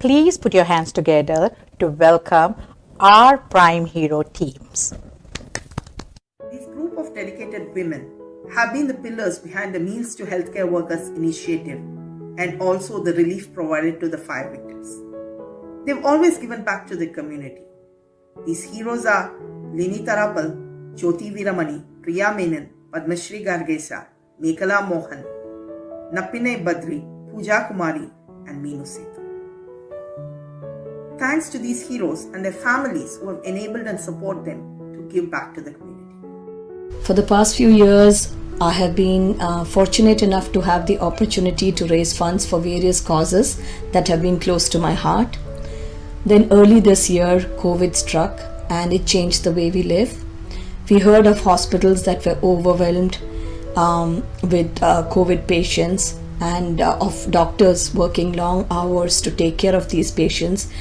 please put your hands together to welcome our Prime Hero teams. This group of dedicated women have been the pillars behind the Meals to Healthcare Workers initiative and also the relief provided to the fire victims. They've always given back to the community. These heroes are Lini Tarapal, Jyoti Viramani, Priya Menon, Padmashri Gargesa, Mekhala Mohan, Nappinai Badri, Pooja Kumari, and Meenu Setu. Thanks to these heroes and their families who have enabled and support them to give back to the community. For the past few years, I have been fortunate enough to have the opportunity to raise funds for various causes that have been close to my heart. Then early this year, COVID struck and it changed the way we live. We heard of hospitals that were overwhelmed with COVID patients and of doctors working long hours to take care of these patients,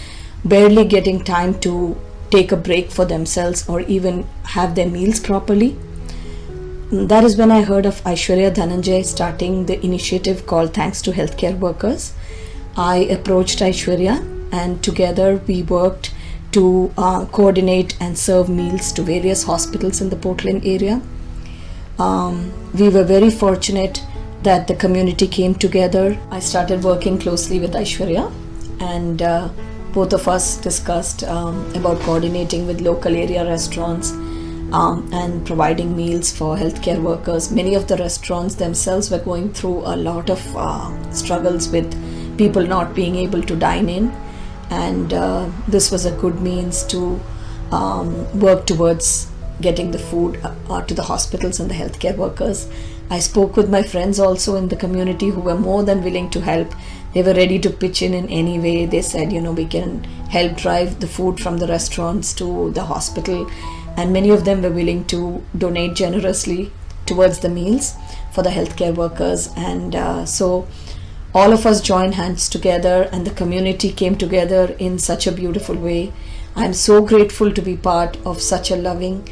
barely getting time to take a break for themselves or even have their meals properly. That is when I heard of Aishwarya Dhananjay starting the initiative called Thanks to Healthcare Workers. I approached Aishwarya and together we worked to coordinate and serve meals to various hospitals in the Portland area. We were very fortunate that the community came together. I started working closely with Aishwarya and both of us discussed about coordinating with local area restaurants and providing meals for healthcare workers. Many of the restaurants themselves were going through a lot of struggles with people not being able to dine in, and this was a good means to work towards getting the food to the hospitals and the healthcare workers. I spoke with my friends also in the community who were more than willing to help. They were ready to pitch in any way. They said, we can help drive the food from the restaurants to the hospital, and many of them were willing to donate generously towards the meals for the healthcare workers. And so all of us joined hands together and the community came together in such a beautiful way. I'm so grateful to be part of such a loving